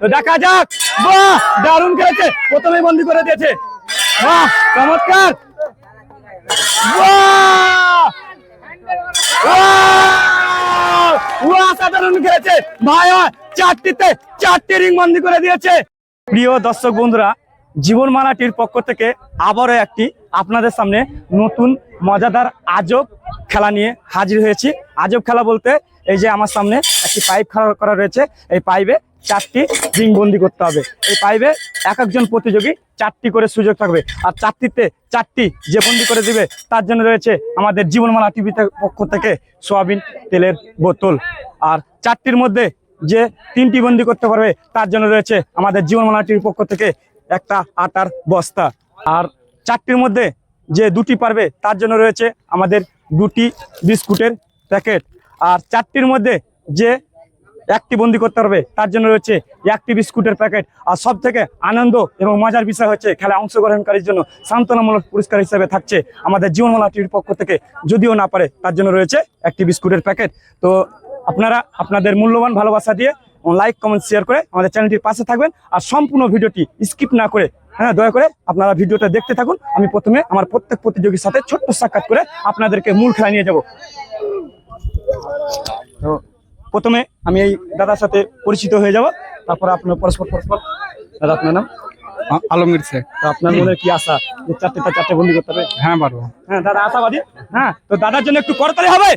তো দেখা যাক। বাহ, দারুণ খেলেছে, প্রথমেই বন্দি করে দিয়েছে। বাহ, চমৎকার। অসাধারণ খেলেছে ভাই, 4টি রিং বন্দি করে দিয়েছে। প্রিয় দর্শক বন্ধুরা, জীবনমালাটির পক্ষ থেকে আবারও একটি আপনাদের সামনে নতুন মজাদার আজব খেলা নিয়ে হাজির হয়েছি। আজব খেলা বলতে এই যে আমার সামনে একটি পাইপ করা রয়েছে, এই পাইপে 4টি রিং বন্দি করতে হবে। এই পাইপে এক একজন প্রতিযোগী 4টি করে সুযোগ থাকবে, আর 4টিতে 4টি যে বন্দি করে দিবে তার জন্য রয়েছে আমাদের জীবনমালা টিভি পক্ষ থেকে সোয়াবিন তেলের বোতল। আর 4টির মধ্যে যে 3টি বন্দি করতে পারবে তার জন্য রয়েছে আমাদের জীবনমালা টিভির পক্ষ থেকে একটা আটার বস্তা। আর 4টির মধ্যে যে 2টি পারবে তার জন্য রয়েছে আমাদের 2টি বিস্কুটের প্যাকেট। আর 4টির মধ্যে যে 1টি বন্দি করতে পারবে তার জন্য রয়েছে 1টি বিস্কুটের প্যাকেট। আর সব থেকে আনন্দ এবং মজার বিষয় হচ্ছে খেলায় অংশগ্রহণকারীর জন্য সান্ত্বনামূলক পুরস্কার হিসেবে থাকছে আমাদের জীবনমালা টিভির পক্ষ থেকে, যদিও না পারে তার জন্য রয়েছে 1টি বিস্কুটের প্যাকেট। তো আপনারা আপনাদের মূল্যবান ভালোবাসা দিয়ে লাইক কমেন্ট শেয়ার করে আমাদের চ্যানেলটির পাশে থাকবেন, আর সম্পূর্ণ ভিডিওটি স্কিপ না করে দয়া করে আপনারা ভিডিওটা দেখতে থাকুন। আমি প্রথমে আমার প্রত্যেক প্রতিযোগীর সাথে ছোট্ট সাক্ষাৎ করে আপনাদেরকে মূল খেলা নিয়ে যাব। তো প্রথমে আমি এই দাদার সাথে পরিচিত হয়ে যাব, তারপর আপনার পরস্পর। দাদা, আপনার নাম? আলমগীর শেখ। তো আপনার মনে কি আশা যে 4টে বন্দি করতে হবে? হ্যাঁ, পারবো। হ্যাঁ দাদা আশাবাদী। হ্যাঁ, তো দাদার জন্য একটু করতালি হবে।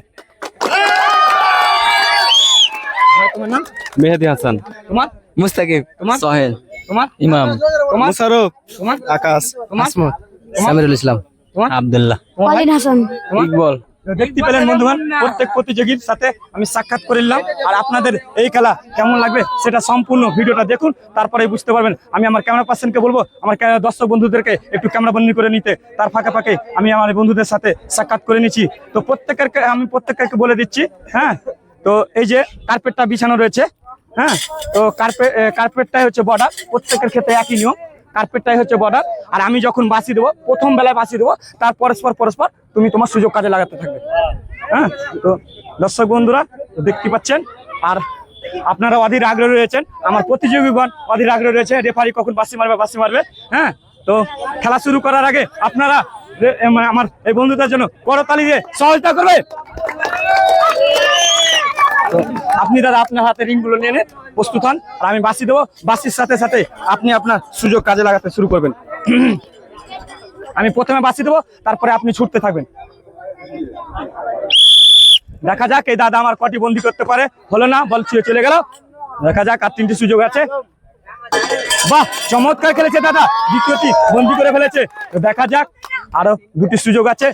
তোমার নাম? মেহেদি হাসান। তোমার? মুস্তাকিব। তোমার? সোহেল। তোমার? ইমাম। তোমার? মুশারফ। তোমার? আকাশ। তোমার? সামিরুল ইসলাম। তোমার? আব্দুল্লাহ। ওয়ালিদ হাসান। তোমার? ইকবল। দেখতে পেলেন বন্ধুগণ, প্রত্যেক প্রতিযোগীর সাথে আমি সাক্ষাৎ করে নিলাম। আর আপনাদের এই খেলা কেমন লাগবে সেটা সম্পূর্ণ ভিডিওটা দেখুন, তারপরে বুঝতে পারবেন। আমি আমার ক্যামেরা পার্সনকে বলবো আমার দর্শক বন্ধুদেরকে একটু ক্যামেরা বন্দি করে নিতে, তার ফাঁকে ফাঁকে আমি আমার বন্ধুদের সাথে সাক্ষাৎ করে নিচ্ছি। তো আমি প্রত্যেককে বলে দিচ্ছি। হ্যাঁ, তো এই যে কার্পেটটা বিছানো রয়েছে, হ্যাঁ, তো কার্পেটটাই হচ্ছে বর্ডার। প্রত্যেকের ক্ষেত্রে একই নিয়ম, কার্পেটটাই হচ্ছে বর্ডার। আর আমি যখন বাসি দেবো, প্রথম বেলায় বাসি দেবো, তার পরস্পর তুমি তোমার সুযোগ কাজে লাগাতে থাকবে। হ্যাঁ, তো দর্শক বন্ধুরা দেখতে পাচ্ছেন, আর আপনারা অধীর আগ্রহ রয়েছেন, আমার প্রতিযোগীগণ অধীর আগ্রহ রয়েছে রেফারি কখন বাসি মারবে। হ্যাঁ, তো খেলা শুরু করার আগে আপনারা আমার এই বন্ধুদের জন্য করতালি দিয়ে সহযোগিতা করবে। তো আপনি দাদা আপনার হাতে রিংগুলো নিয়ে নেন, প্রস্তুত হন, আর আমি বাসি দেবো। বাসির সাথে সাথে আপনি আপনার সুযোগ কাজে লাগাতে শুরু করবেন। আমি প্রথমে বাসি দেবো, তারপরে আপনি ছুটতে থাকবেন। দেখা যাক এই দাদা আমার কটি বন্দি করতে পারে। হলো না, বল ছুঁয়ে চলে গেল। দেখা যাক, আর 3টি সুযোগ আছে। বাহ, চমৎকার খেলেছে দাদা, দ্বিতীয়টি বন্দি করে ফেলেছে। তো দেখা যাক, আরো 2টি সুযোগ আছে।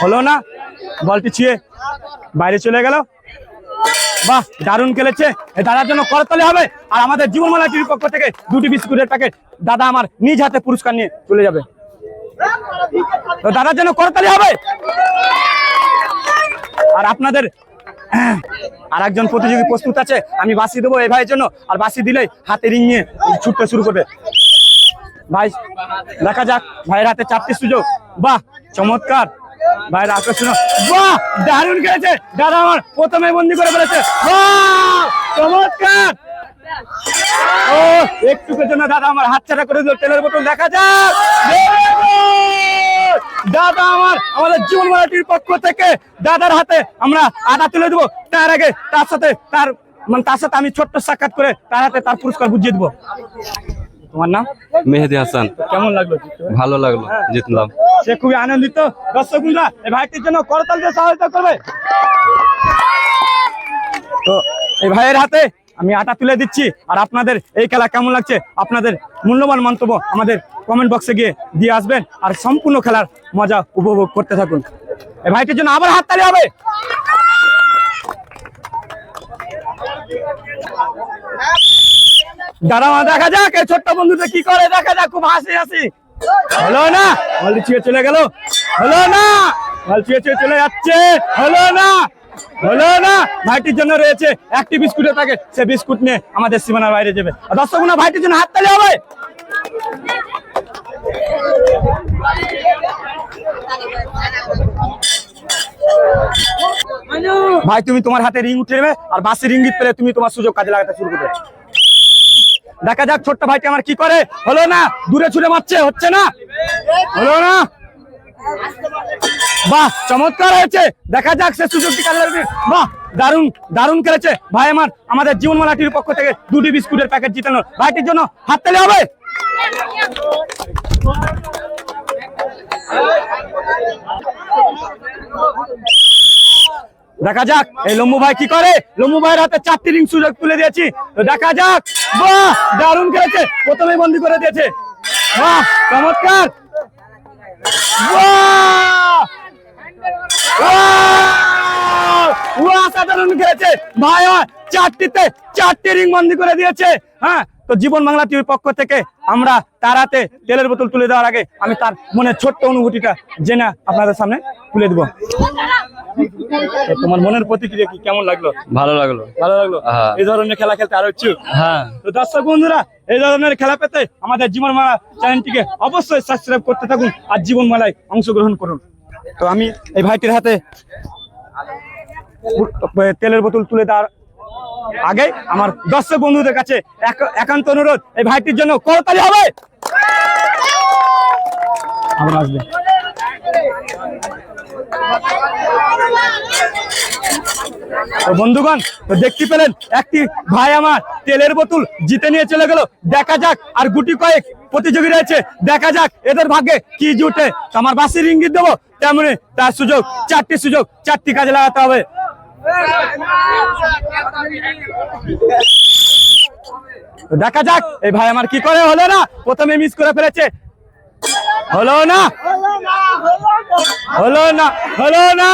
হলো না, বলটি ছুঁয়ে বাইরে চলে গেল। বাহ, দারুণ খেলেছে, দাদার জন্য করতালি হবে। আর আমাদের জীবনমালা টিভির পক্ষ থেকে 2টি বিস্কুটের প্যাকেট দাদা আমার নিজ হাতে পুরস্কার নিয়ে চলে যাবে। তো দাদার জন্য করতালি হবে। আর আপনাদের আর একজন প্রতিযোগী প্রস্তুত আছে, আমি বাসি দেবো এই ভাইয়ের জন্য। আর বাসি দিলেই হাতে রিং নিয়ে ছুটতে শুরু করবে। ভাই দেখা যাক, ভাইয়ের হাতে 4টি সুযোগ। বাহ, চমৎকার, ভাইয়ের আকর্ষণ। বাহ, দারুণ খেলেছে দাদা আমার, প্রথমে বন্দি করে ফেলেছে। বাহ, চমৎকার। ও একটুকের জন্য দাদা আমার হাত ছাড়া করে দিল তেলের বোতল। দেখা যাক, দাদা আমাদের জীবনমালা টিভির পক্ষ থেকে দাদার হাতে আমরা আটা তুলে দেবো। তার আগে তার সাথে আমি ছোট্ট সাক্ষাৎ করে তার হাতে তার পুরস্কার বুঝিয়ে দেবো। তোমার নাম? মেহেদি হাসান। কেমন লাগলো? ভালো লাগলো, জিতলাম। সে খুবই আনন্দিত। দর্শক বন্ধুরা এই ভাইটির জন্য করতাল দিয়ে সহায়তা করবে। তো এই ভাইয়ের হাতে আমি আটা তুলে দিচ্ছি। আর আপনাদের এই খেলা কেমন লাগছে আপনাদের মূল্যবান মন্তব্য আমাদের কমেন্ট বক্সে গিয়ে দিয়ে আসবেন, আর সম্পূর্ণ খেলার মজা উপভোগ করতে থাকুন। এই ভাইটির জন্য আবার হাততালি হবে। দাঁড়াও, দেখা যাক এই ছোট্ট বন্ধুটা কি করে। দেখা যাক, খুব হাসি। হলো না, বল ছুঁয়ে চলে গেল। হলো না, বল ছুঁয়ে চলে যাচ্ছে। হলো না, ভাইটির জন্য রয়েছে 1টি বিস্কুটের প্যাকেট। সে বিস্কুট নিয়ে আমাদের সীমানার বাইরে যাবে। দর্শক বন্ধুরা ভাইটির জন্য হাততালি হবে। ভাই তুমি তোমার হাতে রিং উঠে নেবে, আর বাসি রিং পেলে তুমি তোমার সুযোগ কাজে লাগাতে শুরু করবে। দেখা যাক ছোট্ট ভাইটি আমার কি করে। হলো না, দূরে ছুড়ে মারছে, হচ্ছে না, হলো না। বাহ, চমৎকার হয়েছে। দেখা যাক সে সুযোগটি কাজে লাগবে। বাহ, দারুণ দারুণ খেলেছে ভাই আমার। আমাদের জীবনমালা টিভির পক্ষ থেকে 2টি বিস্কুটের প্যাকেট জিতানো ভাইটির জন্য হাততালি হবে। দেখা যাক এই লম্বু ভাই কি করে। লম্বু ভাইয়ের হাতে 4টি রিং সুযোগ তুলে দিয়েছি, তো দেখা যাক। বাহ, দারুণ খেলেছে, প্রথমেই বন্দি করে দিয়েছে। বাহ, চমৎকার। অসাধারণ খেলেছে ভাই, 4টিতে 4টি রিং বন্দি করে দিয়েছে। হ্যাঁ, তো জীবন বাংলা টিভির পক্ষ থেকে আমরা তার হাতে তেলের বোতল তুলে দেওয়ার আগে আমি তার মনে ছোট্ট অনুভূতিটা জেনে আপনাদের সামনে তুলে দেবো। তোমার মনের প্রতিক্রিয়া কি, কেমন লাগলো? ভালো লাগলো। ভালো লাগলো। এই ধরনের খেলা খেলতে আরো ইচ্ছুক? হ্যাঁ। তো দর্শক বন্ধুরা, এই ধরনের খেলা পেতে আমাদের জীবনমালা চ্যানেলটিকে অবশ্যই সাবস্ক্রাইব করতে থাকুন আর জীবনমালায় অংশগ্রহণ করুন। তো আমি এই ভাইটির হাতে তেলের বোতল তুলে দেওয়ার আগে আমার দর্শক বন্ধুদের কাছে একান্ত অনুরোধ, এই ভাইটির জন্য করতালি হবে। আবার আসবে। তো বন্ধুগণ, তো দেখতে পেলেন একটি ভাই আমার তেলের বোতল জিতে নিয়ে চলে গেল। দেখা যাক আর গুটি কয়েক প্রতিযোগী রয়েছে, দেখা যাক এদের ভাগ্যে কি জুটে। আমার বাসির ইঙ্গিত দেবো, তেমনি তার সুযোগ 4টি সুযোগ 4টি কাজে লাগাতে হবে। দেখা যাক এই ভাই আমার কি করে। হলো না, প্রথমে মিস করে ফেলেছে। হলো না, হলো না, হলো না।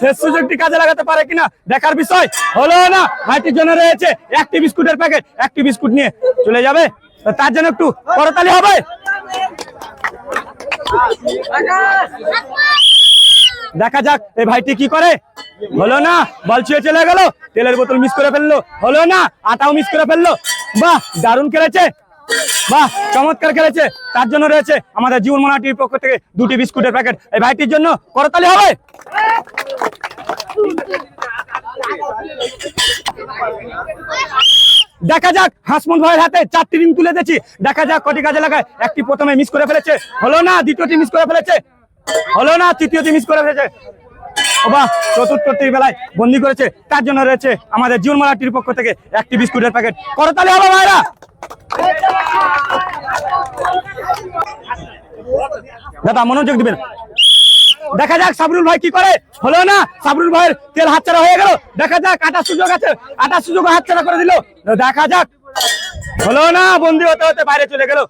শেষ সুযোগটি কাজে লাগাতে পারে কিনা দেখার বিষয়। হলো না, ভাইটির জন্য রয়েছে 1টি বিস্কুটের প্যাকেট। 1টি বিস্কুট নিয়ে চলে যাবে, তার জন্য একটু করতালি হবে। দেখা যাক এই ভাইটি কি করে। হলো না, বল ছুঁয়ে চলে গেল, তেলের বোতল মিস করে ফেললো। হলো না, আটাও মিস করে ফেললো। বাহ, দারুণ খেলেছে, বাহ, চমৎকার খেলেছে। তার জন্য রয়েছে আমাদের জীবনমালা টিভির পক্ষ থেকে 2টি বিস্কুটের প্যাকেট। এই ভাইটির জন্য করতালি হবে। দেখা যাক হাসমুল ভাইয়ের হাতে 4টি রিং তুলে দিয়েছি। দেখা যাক কটি কাজে লাগায়। 1টি প্রথমে মিস করে ফেলেছে। হলো না, দ্বিতীয়টি মিস করে ফেলেছে। হলো না, তৃতীয়টি মিস করে ফেলেছে। বাহ, চতুর্থটির বেলায় বন্দি করেছে। তার জন্য রয়েছে আমাদের জীবনমালা টিভির পক্ষ থেকে 1টি বিস্কুটের প্যাকেট। করতালি হবে ভাইরা। দাদা মনোযোগ দিবেন। দেখা যাক সাবরুল ভাই কি করে। হলো না, সাবরুল ভাইয়ের তেল হাতছাড়া হয়ে গেল। দেখা যাক 8টা সুযোগ আছে, 8টা সুযোগ হাতছাড়া করে দিল। দেখা যাক। হলো না, বন্দি হতে হতে বাইরে চলে গেল।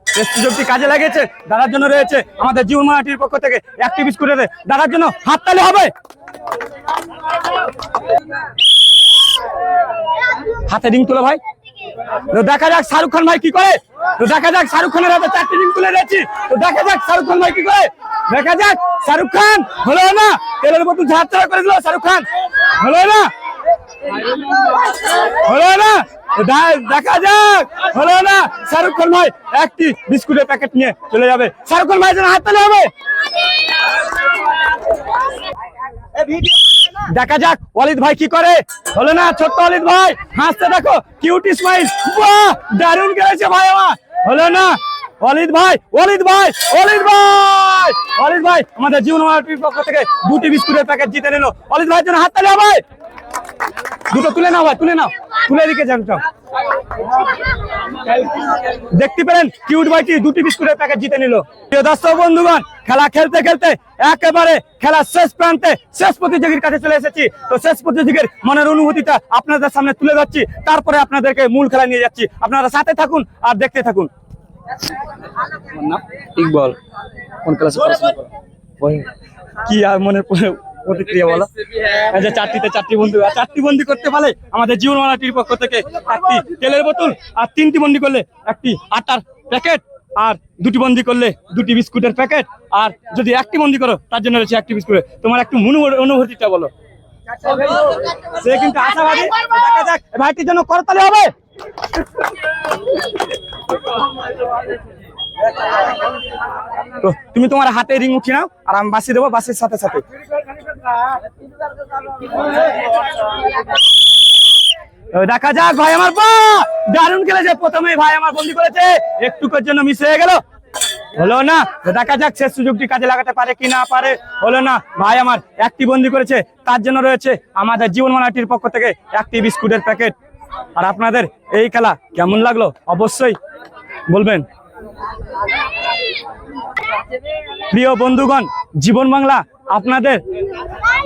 শেষ সুযোগটি কাজে লাগিয়েছে। দাদার জন্য রয়েছে আমাদের জীবনমালা টিভির পক্ষ থেকে 1টি বিস্কুটের। দাদার জন্য হাততালি হবে। হাতে রিং তুলে ভাই। তো দেখা যাক শাহরুখ খান ভাই কি করে। তো দেখা যাক শাহরুখ খানের হাতে 4টি রিং তুলে দিয়েছি। তো দেখা যাক শাহরুখ খান ভাই কি করে। দেখা যাক শাহরুখ খান। হলো না, তেলের বোতল হাতছাড়া করে দিল শাহরুখ খান। হলো না, হলো না। দেখা যাক। হলো না, শাহরুখ খান ভাই 1টি বিস্কুটের প্যাকেট নিয়ে চলে যাবে। শাহরুখ খান ভাই যেন হাততালি হবে। দেখা যাক ওয়ালিদ ভাই কি করে। হলো না, ছোট্ট ওয়ালিদ ভাই হাসতে দেখো, কিউট স্মাইল। বাহ, দারুণ খেলেছে ভাই আমার। হলো না, ওয়ালিদ ভাই, ওয়ালিদ ভাই, ওয়ালিদ ভাই, ওয়ালিদ ভাই আমাদের জীবনমালা টিভির পক্ষ থেকে 2টি বিস্কুটের প্যাকেট জিতে নিল। ওয়ালিদ ভাইয়ের জন্য হাততালি হবে। দুটো তুলে নাও ভাই, তুলে নাও, তুলে দিকে যান। দেখতে পেলেন কিউট ভাইটি 2টি বিস্কুটের প্যাকেট জিতে নিল। প্রিয় দর্শক বন্ধুগণ, খেলা খেলতে খেলতে একেবারে খেলা শেষ প্রান্তে শেষ প্রতিযোগীর কাছে চলে এসেছি। তো শেষ প্রতিযোগীর মনের অনুভূতিটা আপনাদের সামনে তুলে ধরছি, তারপরে আপনাদেরকে মূল খেলা নিয়ে যাচ্ছি। আপনারা সাথে থাকুন আর দেখতে থাকুন। ইকবাল। কোন ক্লাসে পড়াশোনা করো? কি আর মনের প্রতিক্রিয়া বলো। এই যে 4টিতে 4টি বন্ধু, 4টি বন্দি করতে পারলে আমাদের জীবনমালা টিভির পক্ষ থেকে 1টি তেলের বোতল, আর 3টি বন্দি করলে 1টি আটার প্যাকেট, আর 2টি বন্দি করলে 2টি বিস্কুটের প্যাকেট, আর যদি 1টি বন্দি করো তার জন্য রয়েছে 1টি বিস্কুট। তোমার একটু অনুভূতিটা বলো। সে কিন্তু আশাবাদী। দেখা যাক ভাইটির জন্য করতালি হবে। তো তুমি তোমার হাতে রিং উঠি নাও, আর আমি বাসি দেবো বাসির সাথে সাথে। দেখা যাক ভাই আমার বা দারুণ খেলেছে, প্রথমেই ভাই আমার বন্দি করেছে, একটুকের জন্য মিস হয়ে গেল, হলো না। দেখা যাক শেষ সুযোগটি কাজে লাগাতে পারে কি না পারে, হলো না। ভাই আমার একটি বন্দি করেছে, তার জন্য রয়েছে আমাদের জীবনমালাটির পক্ষ থেকে একটি বিস্কুটের প্যাকেট। আর আপনাদের এই খেলা কেমন লাগলো অবশ্যই বলবেন। প্রিয় বন্ধুগণ, জীবন বাংলা আপনাদের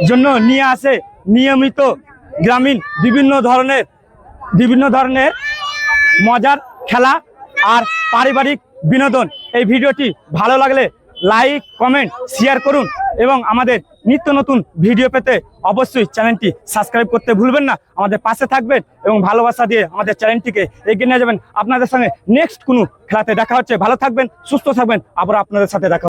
জন্য নিয়ে আসে নিয়মিত গ্রামীণ বিভিন্ন ধরনের মজার খেলা আর পারিবারিক বিনোদন। এই ভিডিওটি ভালো লাগলে লাইক কমেন্ট শেয়ার করুন এবং আমাদের নিত্য নতুন ভিডিও পেতে অবশ্যই চ্যানেলটি সাবস্ক্রাইব করতে ভুলবেন না। আমাদের পাশে থাকবেন এবং ভালোবাসা দিয়ে আমাদের চ্যানেলটিকে এগিয়ে নিয়ে যাবেন। আপনাদের সঙ্গে নেক্সট কোনো খেলাতে দেখা হচ্ছে। ভালো থাকবেন, সুস্থ থাকবেন, আবার আপনাদের সাথে দেখা